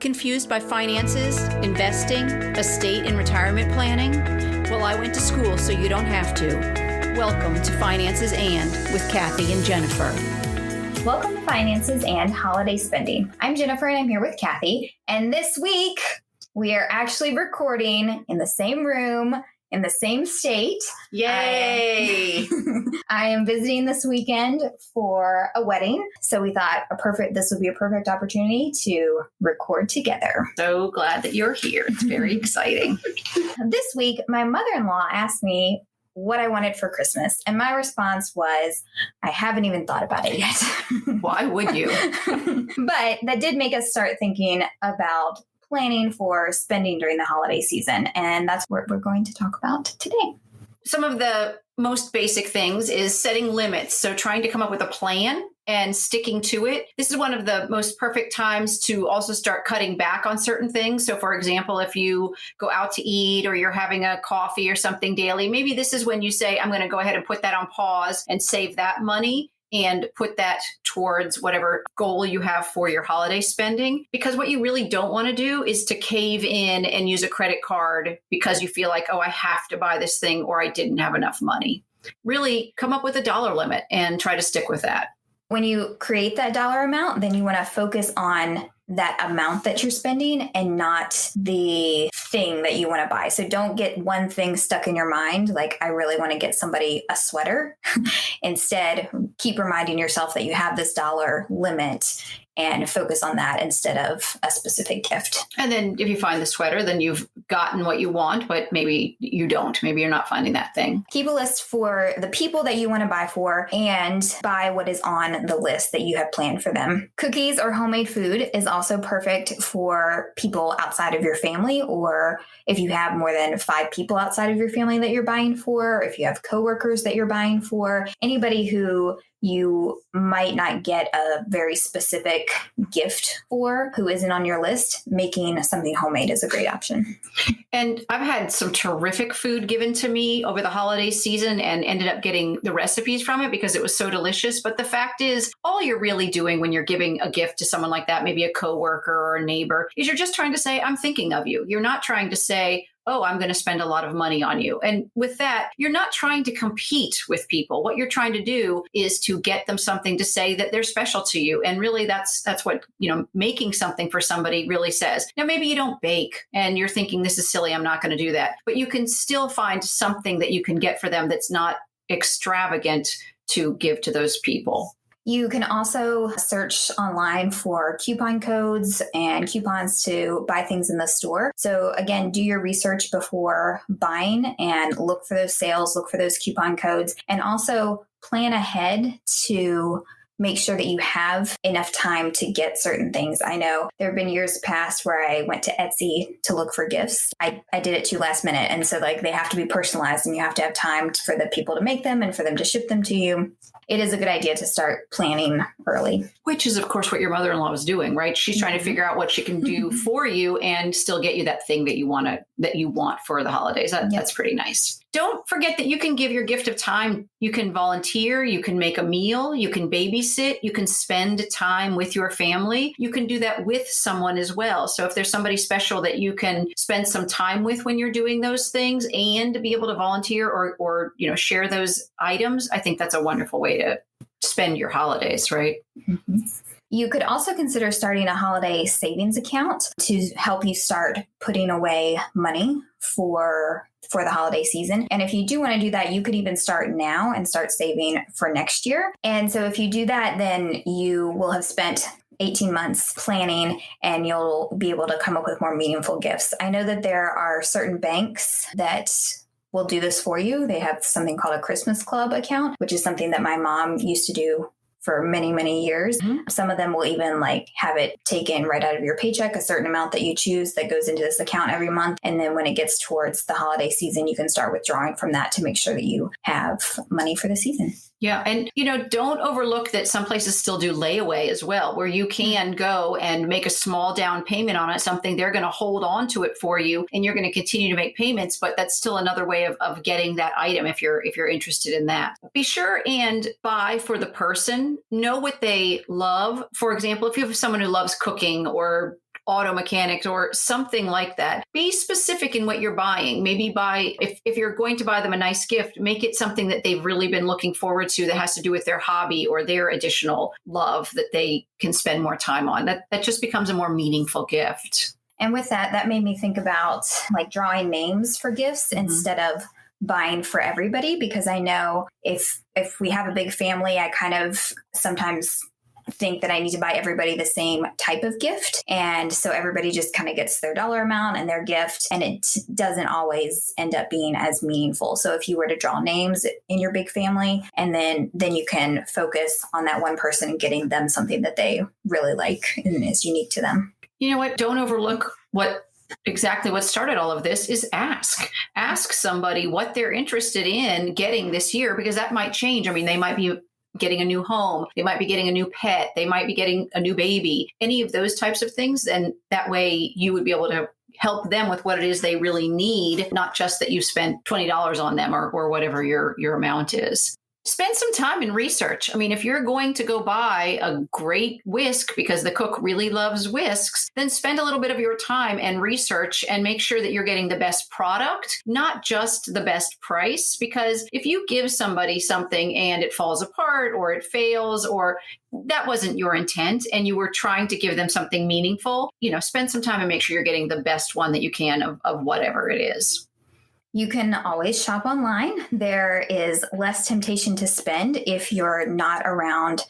Confused by finances, investing, estate and retirement planning? Well, I went to school so you don't have to. Welcome to Finances and with Kathy and Jennifer. Welcome to Finances and Holiday Spending. I'm Jennifer and I'm here with Kathy. And this week we are actually recording in the same room, in the same state. Yay! I am visiting this weekend for a wedding. So we thought this would be a perfect opportunity to record together. So glad that you're here. It's very exciting. This week, my mother-in-law asked me what I wanted for Christmas. And my response was, I haven't even thought about it yet. Why would you? But that did make us start thinking about planning for spending during the holiday season. And that's what we're going to talk about today. Some of the most basic things is setting limits. So trying to come up with a plan and sticking to it. This is one of the most perfect times to also start cutting back on certain things. So for example, if you go out to eat or you're having a coffee or something daily, maybe this is when you say, I'm going to go ahead and put that on pause and save that money and put that towards whatever goal you have for your holiday spending. Because what you really don't want to do is to cave in and use a credit card because you feel like, oh, I have to buy this thing or I didn't have enough money. Really come up with a dollar limit and try to stick with that. When you create that dollar amount, then you want to focus on that amount that you're spending and not the thing that you want to buy. So don't get one thing stuck in your mind, like I really want to get somebody a sweater. Instead, keep reminding yourself that you have this dollar limit and focus on that instead of a specific gift. And then if you find the sweater, then you've gotten what you want, but maybe you don't. Maybe you're not finding that thing. Keep a list for the people that you want to buy for and buy what is on the list that you have planned for them. Cookies or homemade food is also perfect for people outside of your family, or if you have more than 5 people outside of your family that you're buying for, or if you have coworkers that you're buying for, anybody who you might not get a very specific gift for who isn't on your list, making something homemade is a great option. And I've had some terrific food given to me over the holiday season and ended up getting the recipes from it because it was so delicious. But the fact is, all you're really doing when you're giving a gift to someone like that, maybe a coworker or a neighbor, is you're just trying to say, I'm thinking of you. You're not trying to say, oh, I'm going to spend a lot of money on you. And with that, you're not trying to compete with people. What you're trying to do is to get them something to say that they're special to you. And really that's what, making something for somebody really says. Now, maybe you don't bake and you're thinking this is silly, I'm not going to do that. But you can still find something that you can get for them that's not extravagant to give to those people. You can also search online for coupon codes and coupons to buy things in the store. So again, do your research before buying and look for those sales, look for those coupon codes, and also plan ahead to make sure that you have enough time to get certain things. I know there have been years past where I went to Etsy to look for gifts. I did it too last minute. And so they have to be personalized and you have to have time for the people to make them and for them to ship them to you. It is a good idea to start planning early. Which is, of course, what your mother-in-law is doing, right? She's trying to figure out what she can do for you and still get you that thing that you want for the holidays. That's pretty nice. Don't forget that you can give your gift of time. You can volunteer, you can make a meal, you can babysit, you can spend time with your family. You can do that with someone as well. So if there's somebody special that you can spend some time with when you're doing those things and be able to volunteer or share those items, I think that's a wonderful way to spend your holidays, right? Mm-hmm. You could also consider starting a holiday savings account to help you start putting away money for the holiday season. And if you do want to do that, you could even start now and start saving for next year. And so if you do that, then you will have spent 18 months planning and you'll be able to come up with more meaningful gifts. I know that there are certain banks that will do this for you. They have something called a Christmas Club account, which is something that my mom used to do for many, many years. Mm-hmm. Some of them will even have it taken right out of your paycheck, a certain amount that you choose that goes into this account every month. And then when it gets towards the holiday season, you can start withdrawing from that to make sure that you have money for the season. Yeah. And, don't overlook that some places still do layaway as well, where you can go and make a small down payment on it, something they're going to hold on to it for you and you're going to continue to make payments. But that's still another way of getting that item if you're interested in that. Be sure and buy for the person, know what they love. For example, if you have someone who loves cooking or auto mechanics or something like that. Be specific in what you're buying. Maybe if you're going to buy them a nice gift, make it something that they've really been looking forward to that has to do with their hobby or their additional love that they can spend more time on. That just becomes a more meaningful gift. And with that made me think about like drawing names for gifts instead of buying for everybody, because I know if we have a big family, I kind of sometimes think that I need to buy everybody the same type of gift. And so everybody just kind of gets their dollar amount and their gift, and it doesn't always end up being as meaningful. So if you were to draw names in your big family, and then you can focus on that one person and getting them something that they really like and is unique to them. You know what? Don't overlook what started all of this is ask somebody what they're interested in getting this year, because that might change. I mean, they might be getting a new home, they might be getting a new pet, they might be getting a new baby, any of those types of things. And that way you would be able to help them with what it is they really need, not just that you spent $20 on them or whatever your amount is. Spend some time in research. I mean, if you're going to go buy a great whisk because the cook really loves whisks, then spend a little bit of your time and research and make sure that you're getting the best product, not just the best price. Because if you give somebody something and it falls apart or it fails or that wasn't your intent and you were trying to give them something meaningful, spend some time and make sure you're getting the best one that you can of whatever it is. You can always shop online. There is less temptation to spend if you're not around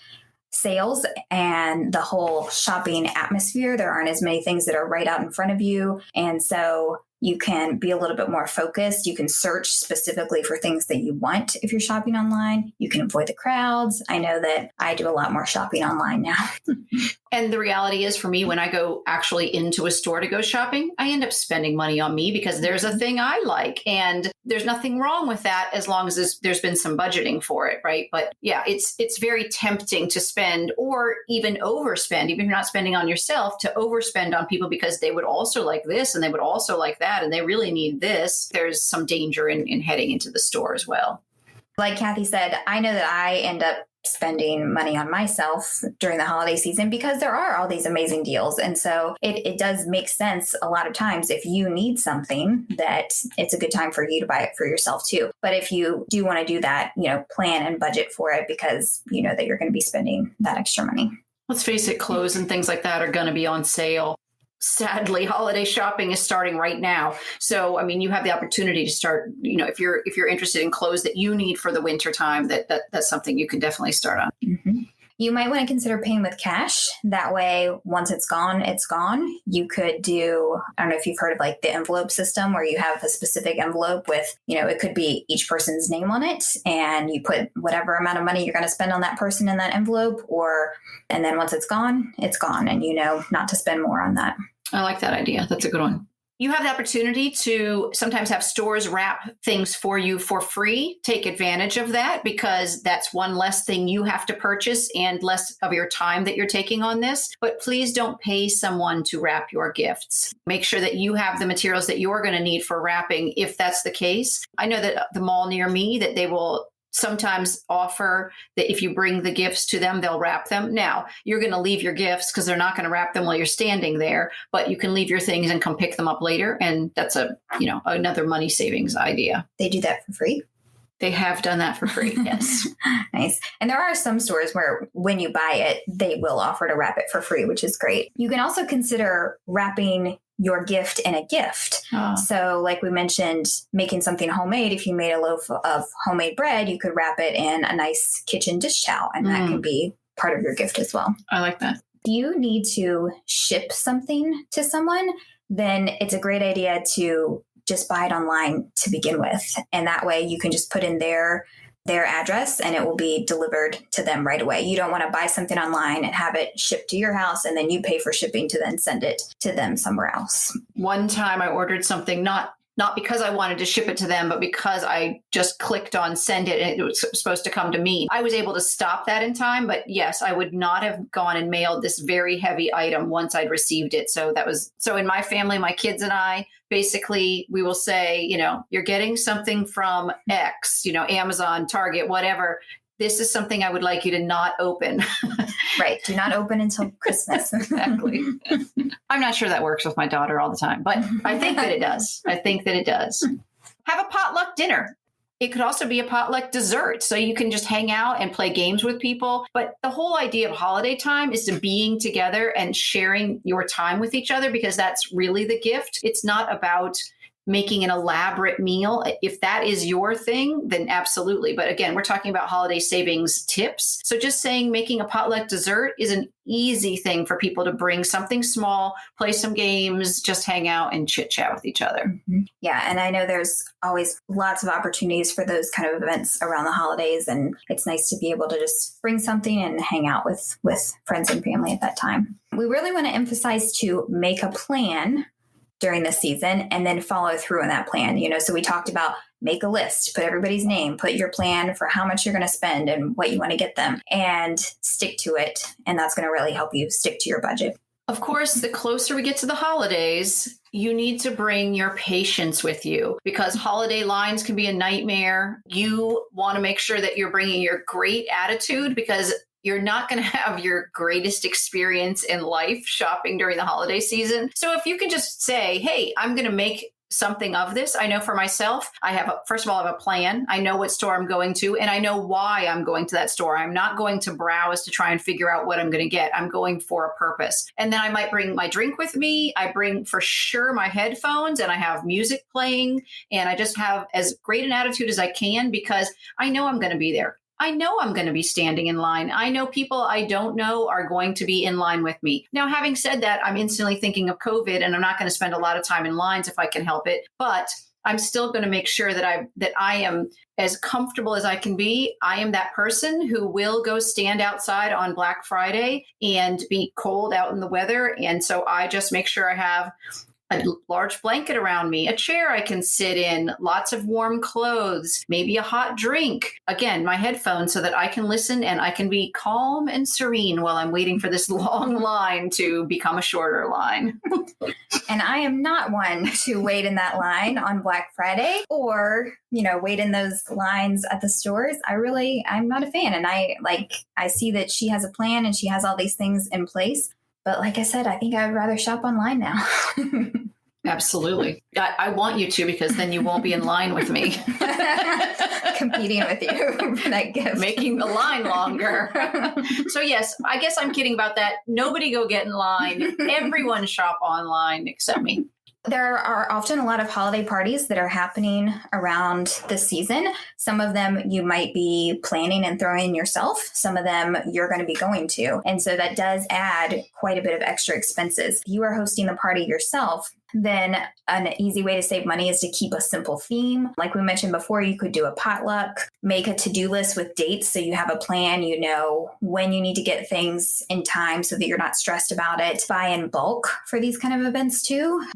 sales and the whole shopping atmosphere. There aren't as many things that are right out in front of you. And so you can be a little bit more focused. You can search specifically for things that you want if you're shopping online. You can avoid the crowds. I know that I do a lot more shopping online now. And the reality is for me, when I go actually into a store to go shopping, I end up spending money on me because there's a thing I like. And there's nothing wrong with that as long as there's been some budgeting for it, right? But yeah, it's very tempting to spend or even overspend, even if you're not spending on yourself, to overspend on people because they would also like this and they would also like that and they really need this. There's some danger in heading into the store as well. Like Kathy said, I know that I end up spending money on myself during the holiday season because there are all these amazing deals. And so it does make sense a lot of times if you need something that it's a good time for you to buy it for yourself too. But if you do want to do that, plan and budget for it because you know that you're going to be spending that extra money. Let's face it, clothes and things like that are going to be on sale. Sadly, holiday shopping is starting right now. So, I mean, you have the opportunity to start, if you're interested in clothes that you need for the winter time, that's something you can definitely start on. Mm-hmm. You might want to consider paying with cash. That way, once it's gone, it's gone. You could do, I don't know if you've heard of like the envelope system where you have a specific envelope with, it could be each person's name on it. And you put whatever amount of money you're going to spend on that person in that envelope, and then once it's gone, and not to spend more on that. I like that idea. That's a good one. You have the opportunity to sometimes have stores wrap things for you for free. Take advantage of that because that's one less thing you have to purchase and less of your time that you're taking on this. But please don't pay someone to wrap your gifts. Make sure that you have the materials that you're going to need for wrapping if that's the case. I know that the mall near me, that they will sometimes offer that if you bring the gifts to them, they'll wrap them. Now, you're going to leave your gifts because they're not going to wrap them while you're standing there, but you can leave your things and come pick them up later. And that's another money savings idea. They do that for free? They have done that for free, yes. Nice. And there are some stores where when you buy it, they will offer to wrap it for free, which is great. You can also consider wrapping your gift in a gift. Oh. So like we mentioned, making something homemade, if you made a loaf of homemade bread, you could wrap it in a nice kitchen dish towel, and that can be part of your gift as well. I like that. If you need to ship something to someone, then it's a great idea to just buy it online to begin with. And that way you can just put in their address and it will be delivered to them right away. You don't want to buy something online and have it shipped to your house and then you pay for shipping to then send it to them somewhere else. One time I ordered something, not because I wanted to ship it to them, but because I just clicked on send it and it was supposed to come to me. I was able to stop that in time, but yes, I would not have gone and mailed this very heavy item once I'd received it. So in my family, my kids and I, basically we will say, you're getting something from X, Amazon, Target, whatever. This is something I would like you to not open. Right. Do not open until Christmas. Exactly. I'm not sure that works with my daughter all the time, but I think that it does. I think that it does. Have a potluck dinner. It could also be a potluck dessert. So you can just hang out and play games with people. But the whole idea of holiday time is to being together and sharing your time with each other, because that's really the gift. It's not about making an elaborate meal. If that is your thing, then absolutely. But again, we're talking about holiday savings tips. So just saying making a potluck dessert is an easy thing for people to bring something small, play some games, just hang out and chit chat with each other. Yeah. And I know there's always lots of opportunities for those kind of events around the holidays. And it's nice to be able to just bring something and hang out with friends and family at that time. We really want to emphasize to make a plan during the season and then follow through on that plan. So we talked about make a list, put everybody's name, put your plan for how much you're going to spend and what you want to get them, and stick to it. And that's going to really help you stick to your budget. Of course, the closer we get to the holidays, you need to bring your patience with you, because holiday lines can be a nightmare. You want to make sure that you're bringing your great attitude, because you're not going to have your greatest experience in life shopping during the holiday season. So if you can just say, hey, I'm going to make something of this. I know for myself, first of all, I have a plan. I know what store I'm going to, and I know why I'm going to that store. I'm not going to browse to try and figure out what I'm going to get. I'm going for a purpose. And then I might bring my drink with me. I bring for sure my headphones, and I have music playing, and I just have as great an attitude as I can, because I know I'm going to be there. I know I'm going to be standing in line. I know people I don't know are going to be in line with me. Now, having said that, I'm instantly thinking of COVID, and I'm not going to spend a lot of time in lines if I can help it. But I'm still going to make sure that I am as comfortable as I can be. I am that person who will go stand outside on Black Friday and be cold out in the weather. And so I just make sure I have a large blanket around me, a chair I can sit in, lots of warm clothes, maybe a hot drink. Again, my headphones so that I can listen and I can be calm and serene while I'm waiting for this long line to become a shorter line. And I am not one to wait in that line on Black Friday or, wait in those lines at the stores. I'm not a fan. And I see that she has a plan and she has all these things in place. But like I said, I think I'd rather shop online now. Absolutely. I want you to, because then you won't be in line with me. Competing with you for that gift. Making the line longer. So yes, I guess I'm kidding about that. Nobody go get in line. Everyone shop online except me. There are often a lot of holiday parties that are happening around the season. Some of them you might be planning and throwing yourself. Some of them you're going to be going to. And so that does add quite a bit of extra expenses. If you are hosting the party yourself, then an easy way to save money is to keep a simple theme. Like we mentioned before, you could do a potluck, make a to-do list with dates so you have a plan, you know when you need to get things in time so that you're not stressed about it. Buy in bulk for these kind of events too.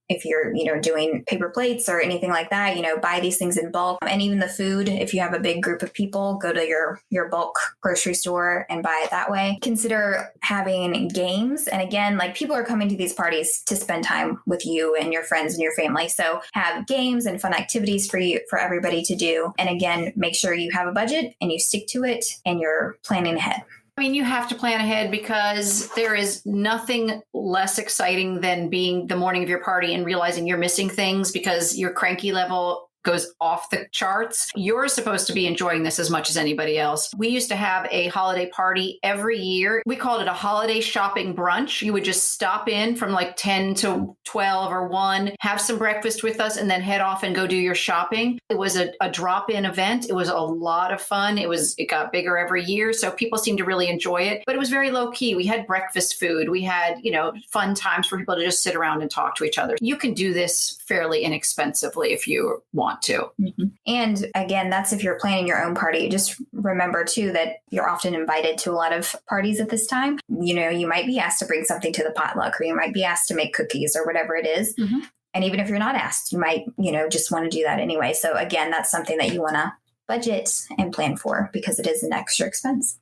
If you're, doing paper plates or anything like that, buy these things in bulk. And even the food, if you have a big group of people, go to your bulk grocery store and buy it that way. Consider having games. And again, like people are coming to these parties to spend time with you and your friends and your family. So have games and fun activities for everybody to do. And again, make sure you have a budget and you stick to it and you're planning ahead. I mean, you have to plan ahead, because there is nothing less exciting than being the morning of your party and realizing you're missing things because your cranky level goes off the charts. You're supposed to be enjoying this as much as anybody else. We used to have a holiday party every year. We called it a holiday shopping brunch. You would just stop in from like 10 to 12 or 1, have some breakfast with us, and then head off and go do your shopping. It was a drop-in event. It was a lot of fun. It got bigger every year. So people seemed to really enjoy it, but it was very low key. We had breakfast food. We had, fun times for people to just sit around and talk to each other. You can do this fairly inexpensively if you want to. Mm-hmm. And again, that's if you're planning your own party. Just remember too that you're often invited to a lot of parties at this time. You might be asked to bring something to the potluck, or you might be asked to make cookies or whatever it is. Mm-hmm. And even if you're not asked, you might, just want to do that anyway. So again, that's something that you want to budget and plan for, because it is an extra expense.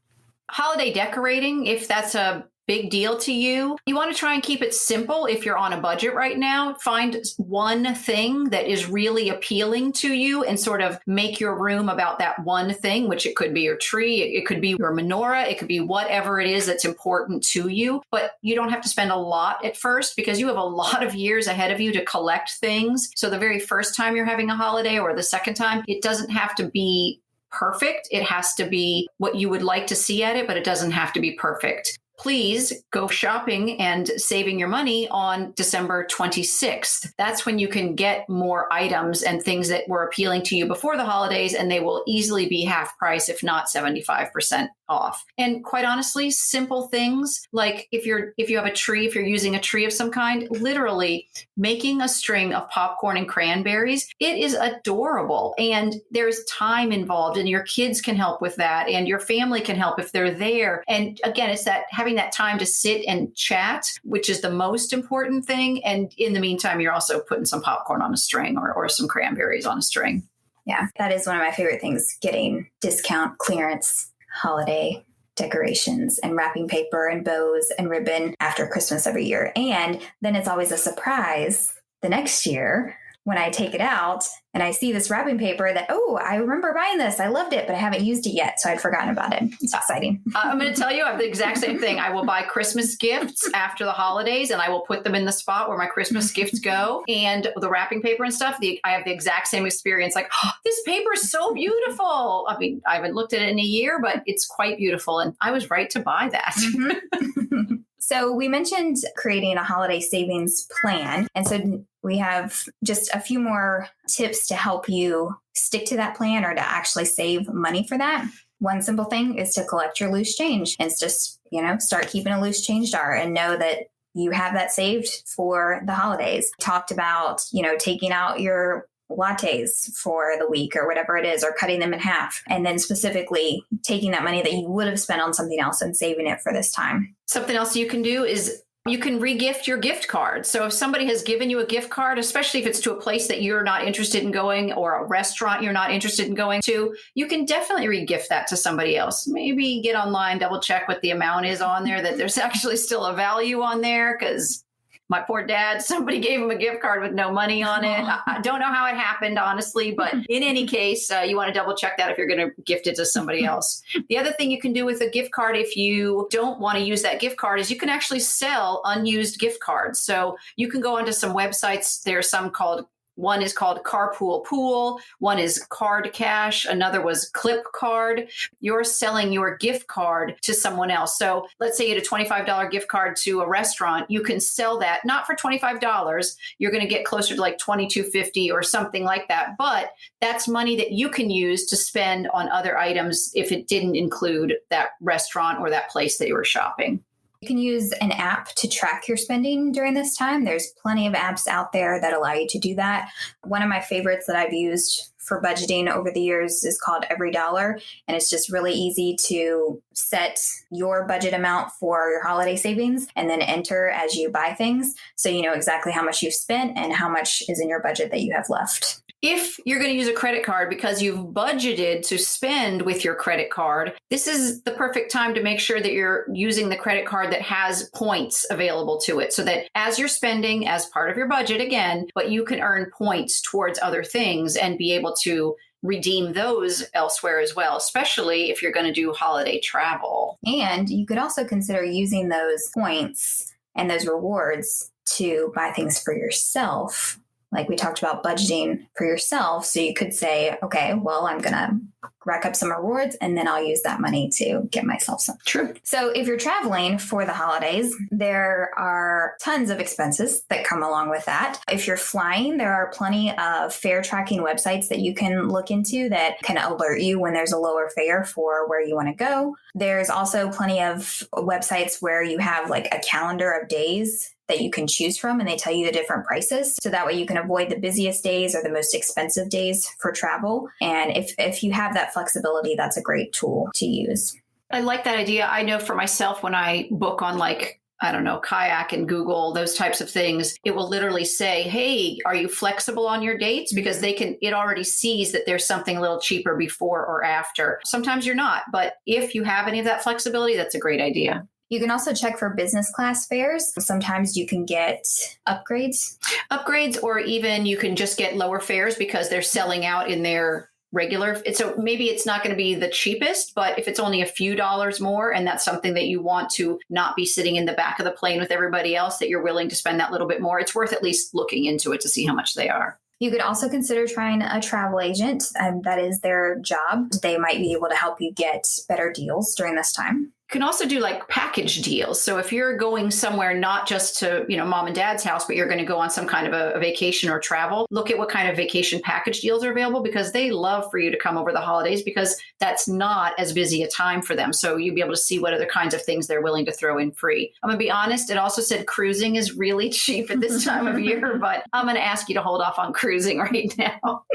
Holiday decorating, if that's a big deal to you, you want to try and keep it simple. If you're on a budget right now, find one thing that is really appealing to you and sort of make your room about that one thing, which it could be your tree, it could be your menorah, it could be whatever it is that's important to you. But you don't have to spend a lot at first because you have a lot of years ahead of you to collect things. So the very first time you're having a holiday or the second time, it doesn't have to be perfect. It has to be what you would like to see at it, but it doesn't have to be perfect. Please go shopping and saving your money on December 26th. That's when you can get more items and things that were appealing to you before the holidays, and they will easily be half price, if not 75% off. And quite honestly, simple things like if you have a tree, if you're using a tree of some kind, literally making a string of popcorn and cranberries, it is adorable. And there's time involved, and your kids can help with that, and your family can help if they're there. And again, it's that having that time to sit and chat, which is the most important thing. And in the meantime, you're also putting some popcorn on a string or some cranberries on a string. Yeah, that is one of my favorite things, getting discount clearance holiday decorations and wrapping paper and bows and ribbon after Christmas every year. And then it's always a surprise the next year when I take it out and I see this wrapping paper that, oh, I remember buying this. I loved it, but I haven't used it yet. So I'd forgotten about it. It's exciting. I'm going to tell you, I have the exact same thing. I will buy Christmas gifts after the holidays, and I will put them in the spot where my Christmas gifts go. And the wrapping paper and stuff, I have the exact same experience. Like, oh, this paper is so beautiful. I mean, I haven't looked at it in a year, but it's quite beautiful. And I was right to buy that. Mm-hmm. So we mentioned creating a holiday savings plan. And so we have just a few more tips to help you stick to that plan or to actually save money for that. One simple thing is to collect your loose change and just, start keeping a loose change jar and know that you have that saved for the holidays. Talked about, taking out your lattes for the week or whatever it is, or cutting them in half. And then specifically taking that money that you would have spent on something else and saving it for this time. Something else you can do is you can regift your gift card. So if somebody has given you a gift card, especially if it's to a place that you're not interested in going or a restaurant you're not interested in going to, you can definitely regift that to somebody else. Maybe get online, double check what the amount is on there, that there's actually still a value on there, because my poor dad, somebody gave him a gift card with no money on it. I don't know how it happened, honestly, but in any case, you want to double check that if you're going to gift it to somebody else. The other thing you can do with a gift card, if you don't want to use that gift card, is you can actually sell unused gift cards. So you can go onto some websites. There are some called One is called Carpool Pool. One is Card Cash. Another was Clip Card. You're selling your gift card to someone else. So let's say you had a $25 gift card to a restaurant. You can sell that not for $25. You're going to get closer to like $22.50 or something like that. But that's money that you can use to spend on other items if it didn't include that restaurant or that place that you were shopping. You can use an app to track your spending during this time. There's plenty of apps out there that allow you to do that. One of my favorites that I've used for budgeting over the years is called Every Dollar. And it's just really easy to set your budget amount for your holiday savings and then enter as you buy things. So you know exactly how much you've spent and how much is in your budget that you have left. If you're going to use a credit card because you've budgeted to spend with your credit card, this is the perfect time to make sure that you're using the credit card that has points available to it, so that as you're spending as part of your budget again, but you can earn points towards other things and be able to redeem those elsewhere as well, especially if you're going to do holiday travel. And you could also consider using those points and those rewards to buy things for yourself. Like we talked about budgeting for yourself. So you could say, okay, well, I'm going to rack up some rewards and then I'll use that money to get myself some. True. So if you're traveling for the holidays, there are tons of expenses that come along with that. If you're flying, there are plenty of fare tracking websites that you can look into that can alert you when there's a lower fare for where you want to go. There's also plenty of websites where you have like a calendar of days that you can choose from, and they tell you the different prices. So that way you can avoid the busiest days or the most expensive days for travel. And if you have that flexibility, that's a great tool to use. I like that idea. I know for myself, when I book on Kayak and Google, those types of things, it will literally say, hey, are you flexible on your dates? Because it already sees that there's something a little cheaper before or after. Sometimes you're not, but if you have any of that flexibility, that's a great idea. You can also check for business class fares. Sometimes you can get upgrades. Upgrades, or even you can just get lower fares because they're selling out in their regular. So maybe it's not going to be the cheapest, but if it's only a few dollars more and that's something that you want to not be sitting in the back of the plane with everybody else, that you're willing to spend that little bit more, it's worth at least looking into it to see how much they are. You could also consider trying a travel agent, and that is their job. They might be able to help you get better deals during this time. You can also do like package deals. So if you're going somewhere, not just to, mom and dad's house, but you're going to go on some kind of a vacation or travel, look at what kind of vacation package deals are available, because they love for you to come over the holidays because that's not as busy a time for them. So you'll be able to see what other kinds of things they're willing to throw in free. I'm going to be honest. It also said cruising is really cheap at this time of year, but I'm going to ask you to hold off on cruising right now.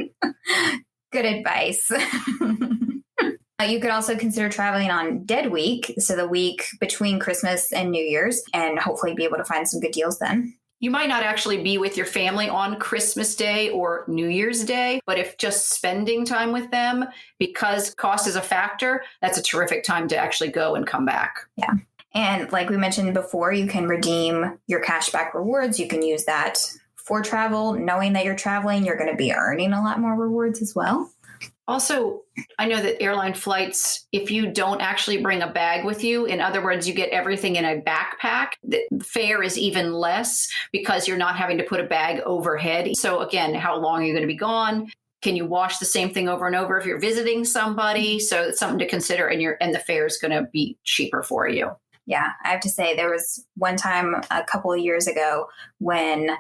Good advice. You could also consider traveling on Dead Week, so the week between Christmas and New Year's, and hopefully be able to find some good deals then. You might not actually be with your family on Christmas Day or New Year's Day, but if just spending time with them, because cost is a factor, that's a terrific time to actually go and come back. Yeah. And like we mentioned before, you can redeem your cashback rewards. You can use that for travel. Knowing that you're traveling, you're going to be earning a lot more rewards as well. Also, I know that airline flights, if you don't actually bring a bag with you, in other words, you get everything in a backpack, the fare is even less because you're not having to put a bag overhead. So again, how long are you going to be gone? Can you wash the same thing over and over if you're visiting somebody? So it's something to consider, and the fare is going to be cheaper for you. Yeah, I have to say there was one time a couple of years ago when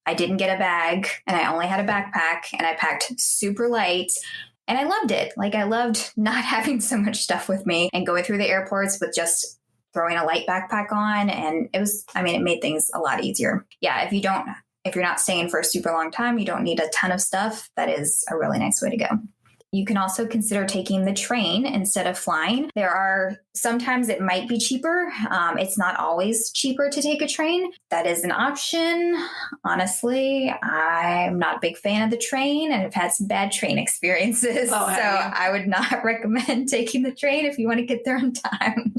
I didn't get a bag and I only had a backpack and I packed super light. And I loved it. Like, I loved not having so much stuff with me and going through the airports with just throwing a light backpack on. And it made things a lot easier. Yeah, if you're not staying for a super long time, you don't need a ton of stuff. That is a really nice way to go. You can also consider taking the train instead of flying. Sometimes it might be cheaper. It's not always cheaper to take a train. That is an option. Honestly, I'm not a big fan of the train and I've had some bad train experiences. So I would not recommend taking the train if you want to get there on time.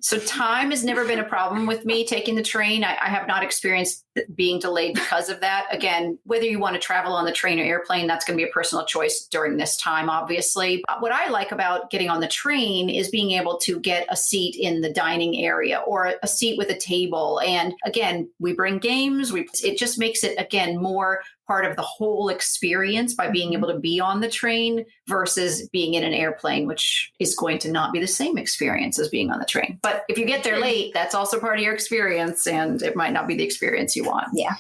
So time has never been a problem with me taking the train. I have not experienced being delayed because of that. Again, whether you want to travel on the train or airplane, that's going to be a personal choice during this time, obviously. But what I like about getting on the train is being able to get a seat in the dining area or a seat with a table. And again, we bring games. It just makes it, again, more part of the whole experience by being able to be on the train versus being in an airplane, which is going to not be the same experience as being on the train. But if you get there late, that's also part of your experience, and it might not be the experience you want. Yeah.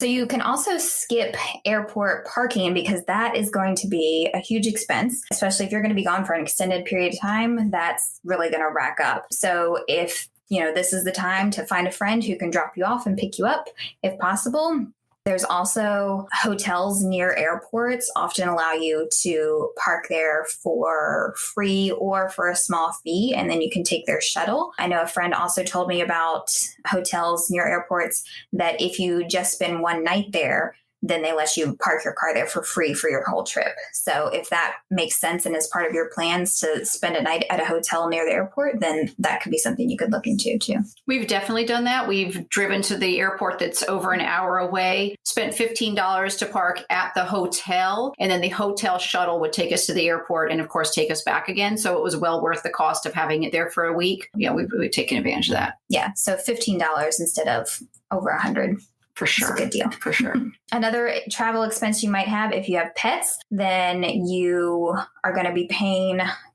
So you can also skip airport parking because that is going to be a huge expense, especially if you're going to be gone for an extended period of time. That's really going to rack up. So if this is the time to find a friend who can drop you off and pick you up, if possible. There's also hotels near airports often allow you to park there for free or for a small fee, and then you can take their shuttle. I know a friend also told me about hotels near airports that if you just spend one night there, then they let you park your car there for free for your whole trip. So if that makes sense and is part of your plans to spend a night at a hotel near the airport, then that could be something you could look into too. We've definitely done that. We've driven to the airport that's over an hour away, spent $15 to park at the hotel, and then the hotel shuttle would take us to the airport and of course take us back again. So it was well worth the cost of having it there for a week. Yeah, we've taken advantage of that. Yeah. So $15 instead of over $100. For sure. It's a good deal. For sure. Another travel expense you might have if you have pets, then you are going to be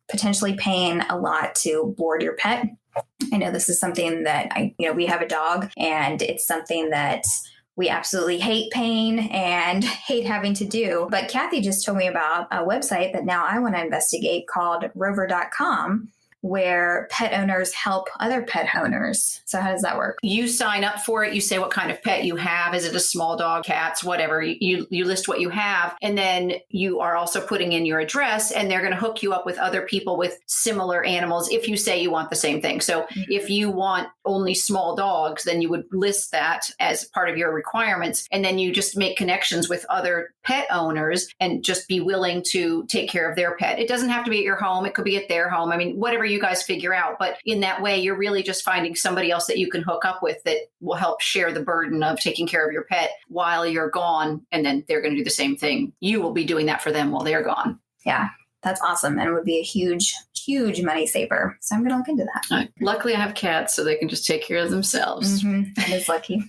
potentially paying a lot to board your pet. I know this is something that we have a dog, and it's something that we absolutely hate paying and hate having to do. But Kathy just told me about a website that now I want to investigate called rover.com, where pet owners help other pet owners. So how does that work? You sign up for it. You say what kind of pet you have. Is it a small dog, cats, whatever? You list what you have. And then you are also putting in your address, and they're going to hook you up with other people with similar animals if you say you want the same thing. So if you want only small dogs, then you would list that as part of your requirements. And then you just make connections with other pet owners and just be willing to take care of their pet. It doesn't have to be at your home. It could be at their home. I mean, whatever you guys figure out. But in that way, you're really just finding somebody else that you can hook up with that will help share the burden of taking care of your pet while you're gone. And then they're going to do the same thing. You will be doing that for them while they're gone. Yeah, that's awesome. And it would be a huge, huge money saver. So I'm going to look into that. Luckily, I have cats, so they can just take care of themselves. That is lucky.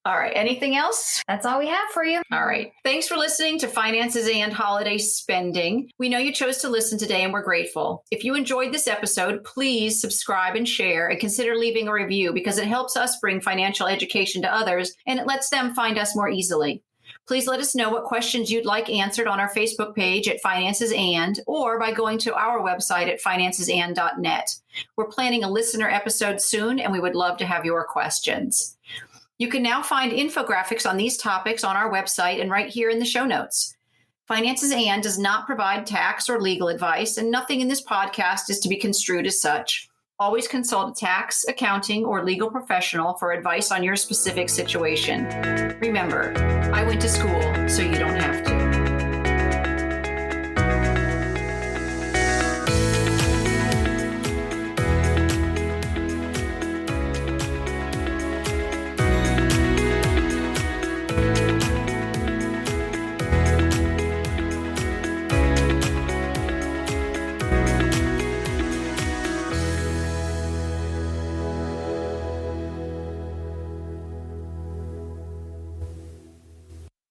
All right. Anything else? That's all we have for you. All right. Thanks for listening to Finances and Holiday Spending. We know you chose to listen today, and we're grateful. If you enjoyed this episode, please subscribe and share, and consider leaving a review because it helps us bring financial education to others, and it lets them find us more easily. Please let us know what questions you'd like answered on our Facebook page at Finances and, or by going to our website at financesand.net. We're planning a listener episode soon, and we would love to have your questions. You can now find infographics on these topics on our website and right here in the show notes. Finances and does not provide tax or legal advice, and nothing in this podcast is to be construed as such. Always consult a tax, accounting, or legal professional for advice on your specific situation. Remember, I went to school, so you don't have to.